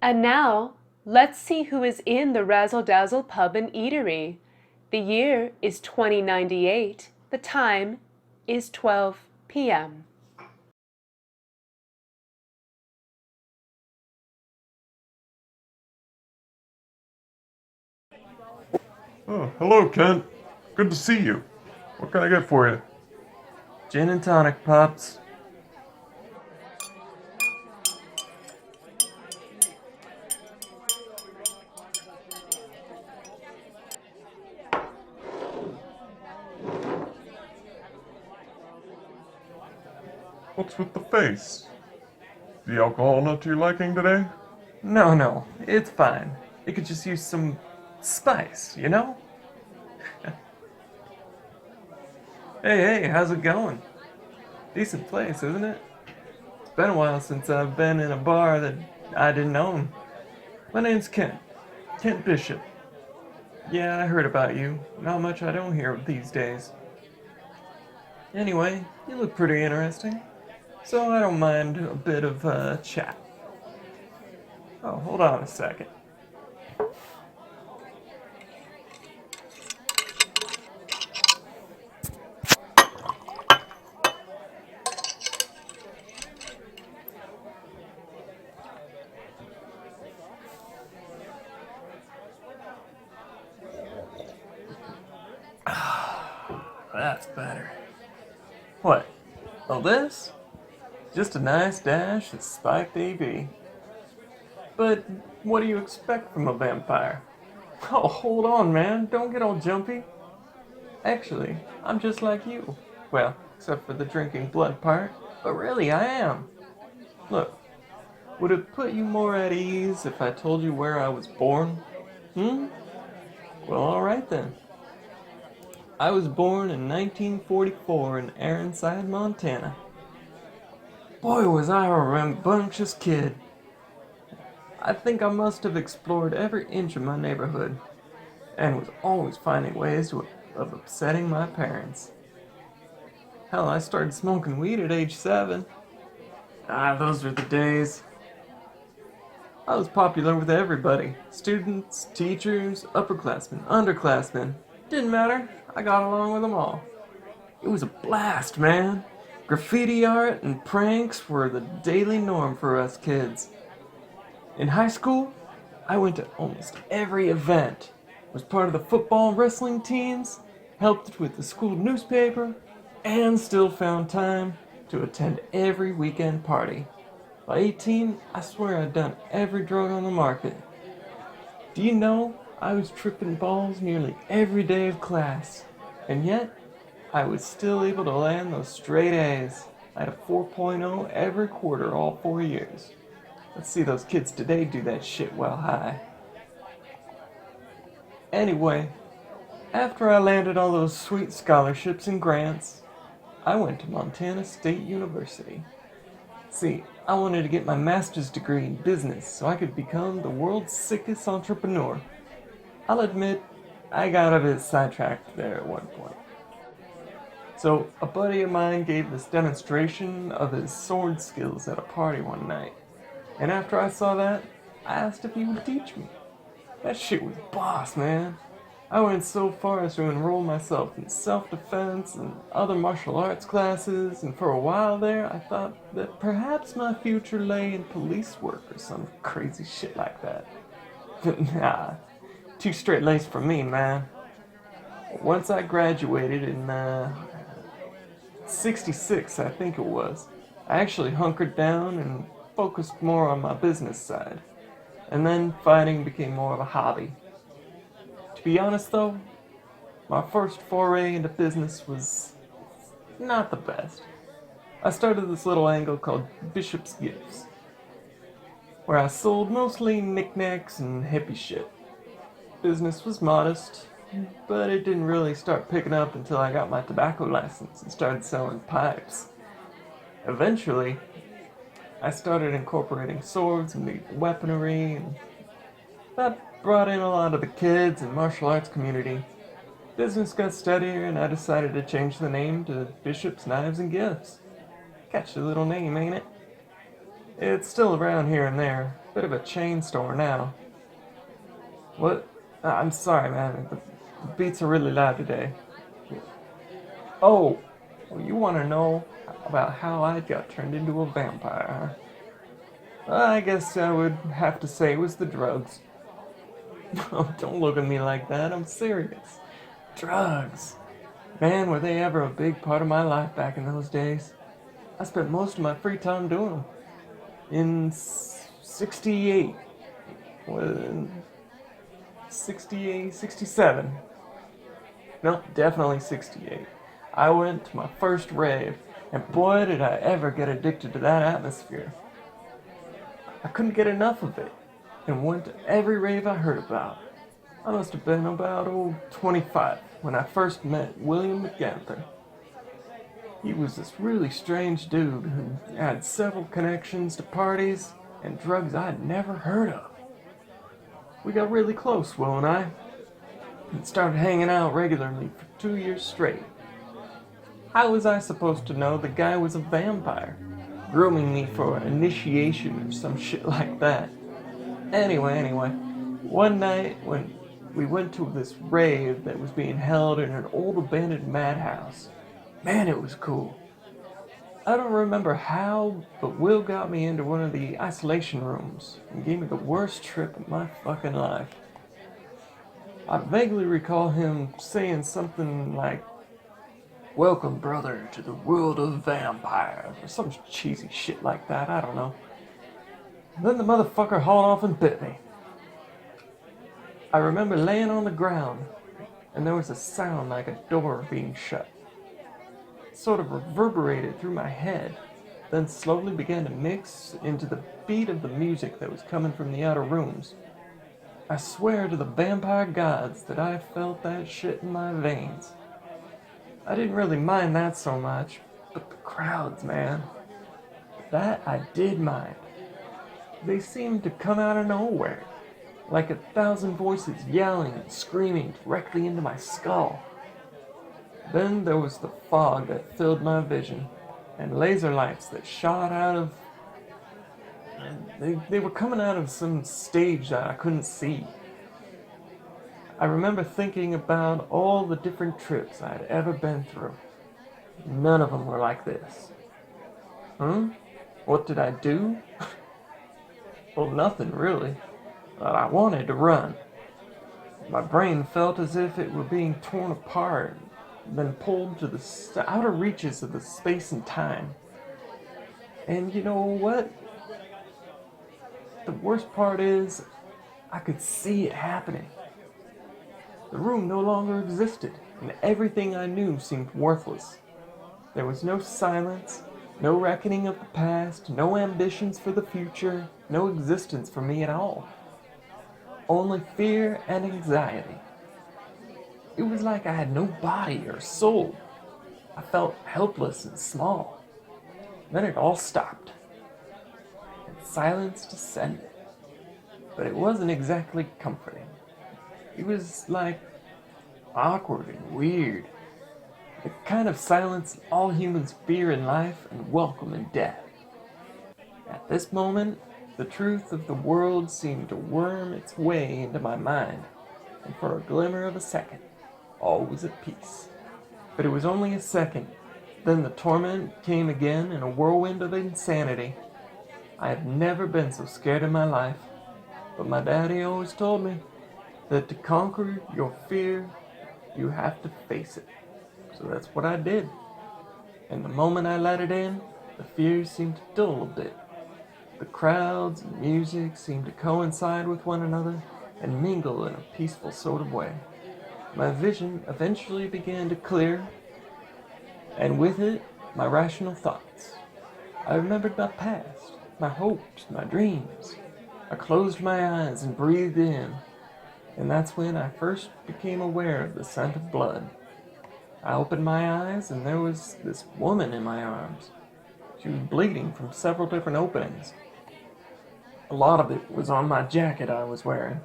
And now, let's see who is in the Razzle Dazzle pub and eatery. The year is 2098. The time is 12 p.m. Oh, hello, Kent. Good to see you. What can I get for you? Gin and tonic, Pops. What's with the face? The alcohol not to your liking today? No, it's fine. It could just use some spice, you know? Hey, how's it going? Decent place, isn't it? It's been a while since I've been in a bar that I didn't own. My name's Kent. Kent Bishop. Yeah, I heard about you. Not much I don't hear these days. Anyway, you look pretty interesting. So I don't mind a bit of chat. Oh, hold on a second. That's better. What? Oh, this? Just a nice dash of spiked AB. But what do you expect from a vampire? Oh, hold on, man. Don't get all jumpy. Actually, I'm just like you. Well, except for the drinking blood part. But really, I am. Look, would it put you more at ease if I told you where I was born? Hmm? Well, alright then. I was born in 1944 in Aronside, Montana. Boy, was I a rambunctious kid. I think I must have explored every inch of my neighborhood, and was always finding ways of upsetting my parents. Hell, I started smoking weed at age 7. Those were the days. I was popular with everybody. Students, teachers, upperclassmen, underclassmen. Didn't matter. I got along with them all. It was a blast, man. Graffiti art and pranks were the daily norm for us kids. In high school, I went to almost every event, was part of the football and wrestling teams, helped with the school newspaper, and still found time to attend every weekend party. By 18, I swear I'd done every drug on the market. Do you know, I was tripping balls nearly every day of class, and yet, I was still able to land those straight A's. I had a 4.0 every quarter all 4 years. Let's see those kids today do that shit while high. Anyway, after I landed all those sweet scholarships and grants, I went to Montana State University. See, I wanted to get my master's degree in business so I could become the world's sickest entrepreneur. I'll admit, I got a bit sidetracked there at one point. So, a buddy of mine gave this demonstration of his sword skills at a party one night. And after I saw that, I asked if he would teach me. That shit was boss, man. I went so far as to enroll myself in self-defense and other martial arts classes, and for a while there, I thought that perhaps my future lay in police work or some crazy shit like that. But nah, too straight-laced for me, man. Once I graduated in, 66, I think it was, I actually hunkered down and focused more on my business side. And then fighting became more of a hobby. To be honest though, my first foray into business was not the best. I started this little angle called Bishop's Gifts, where I sold mostly knickknacks and hippie shit. Business was modest, but it didn't really start picking up until I got my tobacco license and started selling pipes. Eventually, I started incorporating swords and lethal weaponry, and that brought in a lot of the kids and martial arts community. Business got steadier, and I decided to change the name to Bishop's Knives and Gifts. Catchy little name, ain't it? It's still around here and there, Bit of a chain store now. What? I'm sorry, man. The beats are really loud today. Oh, well, you want to know about how I got turned into a vampire, huh? Well, I guess I would have to say it was the drugs. Oh, don't look at me like that. I'm serious. Drugs. Man, were they ever a big part of my life back in those days. I spent most of my free time doing them. In 68. Well, 68, 67. No, definitely 68. I went to my first rave, and boy did I ever get addicted to that atmosphere. I couldn't get enough of it, and went to every rave I heard about. I must have been about 25 when I first met William McGanther. He was this really strange dude who had several connections to parties and drugs I'd never heard of. We got really close, Will and I, and started hanging out regularly for 2 years straight. How was I supposed to know the guy was a vampire, grooming me for initiation or some shit like that? Anyway, one night when we went to this rave that was being held in an old abandoned madhouse, man, it was cool. I don't remember how, but Will got me into one of the isolation rooms and gave me the worst trip of my fucking life. I vaguely recall him saying something like, "Welcome, brother, to the world of vampires," or some cheesy shit like that, I don't know. And then the motherfucker hauled off and bit me. I remember laying on the ground, and there was a sound like a door being shut. It sort of reverberated through my head, then slowly began to mix into the beat of the music that was coming from the outer rooms. I swear to the vampire gods that I felt that shit in my veins. I didn't really mind that so much, but the crowds, man. That I did mind. They seemed to come out of nowhere, like 1,000 voices yelling and screaming directly into my skull. Then there was the fog that filled my vision, and laser lights that shot out of... They were coming out of some stage that I couldn't see. I remember thinking about all the different trips I had ever been through. None of them were like this. What did I do? Well, nothing really. But I wanted to run. My brain felt as if it were being torn apart, then pulled to the outer reaches of the space and time. And you know what? The worst part is, I could see it happening. The room no longer existed, and everything I knew seemed worthless. There was no silence, no reckoning of the past, no ambitions for the future, no existence for me at all. Only fear and anxiety. It was like I had no body or soul. I felt helpless and small. Then it all stopped, and silence descended. But it wasn't exactly comforting. It was like awkward and weird. The kind of silence all humans fear in life and welcome in death. At this moment, the truth of the world seemed to worm its way into my mind, and for a glimmer of a second, all was at peace. But it was only a second. Then the torment came again in a whirlwind of insanity. I have never been so scared in my life, but my daddy always told me that to conquer your fear, you have to face it. So that's what I did. And the moment I let it in, the fear seemed to dull a bit. The crowds and music seemed to coincide with one another and mingle in a peaceful sort of way. My vision eventually began to clear, and with it, my rational thoughts. I remembered my past, my hopes, my dreams. I closed my eyes and breathed in, and that's when I first became aware of the scent of blood. I opened my eyes, and there was this woman in my arms. She was bleeding from several different openings. A lot of it was on my jacket I was wearing,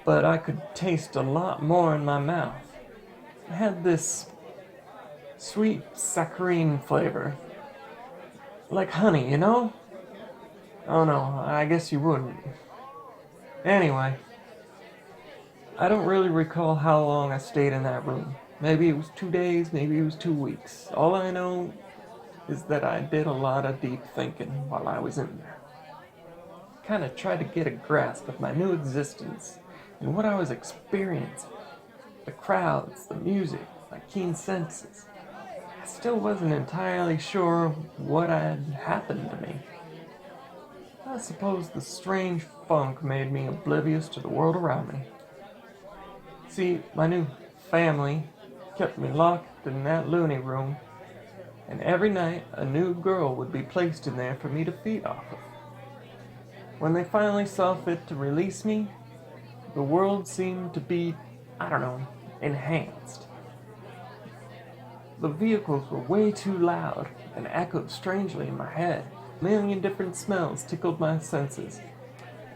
but I could taste a lot more in my mouth. It had this sweet saccharine flavor, like honey, you know? Oh no, I guess you wouldn't. Anyway, I don't really recall how long I stayed in that room. Maybe it was 2 days, maybe it was 2 weeks. All I know is that I did a lot of deep thinking while I was in there. Kind of tried to get a grasp of my new existence and what I was experiencing. The crowds, the music, my keen senses. I still wasn't entirely sure what had happened to me. I suppose the strange funk made me oblivious to the world around me. See, my new family kept me locked in that loony room, and every night a new girl would be placed in there for me to feed off of. When they finally saw fit to release me, the world seemed to be, I don't know, enhanced. The vehicles were way too loud and echoed strangely in my head. A million different smells tickled my senses,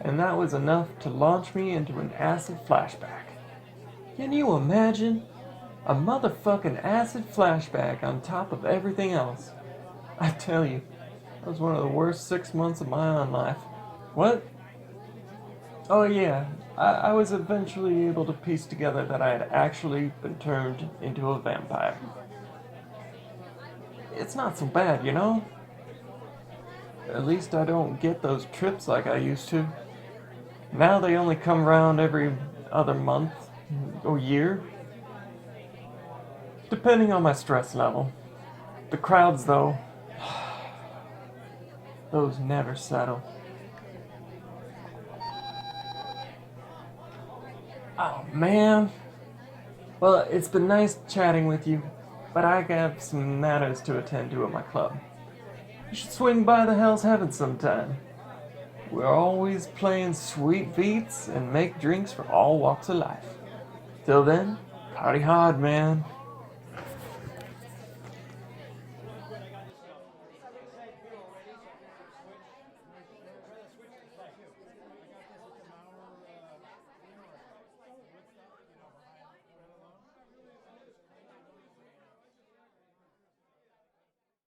and that was enough to launch me into an acid flashback. Can you imagine? A motherfucking acid flashback on top of everything else. I tell you, that was one of the worst 6 months of my own life. What? Oh yeah, I was eventually able to piece together that I had actually been turned into a vampire. It's not so bad, you know? At least I don't get those trips like I used to. Now they only come around every other month or year, depending on my stress level. The crowds, though, those never settle. Oh man. Well, it's been nice chatting with you, but I have some matters to attend to at my club. You should swing by the Hell's Heaven sometime. We're always playing sweet beats and make drinks for all walks of life. Till then, party hard, man.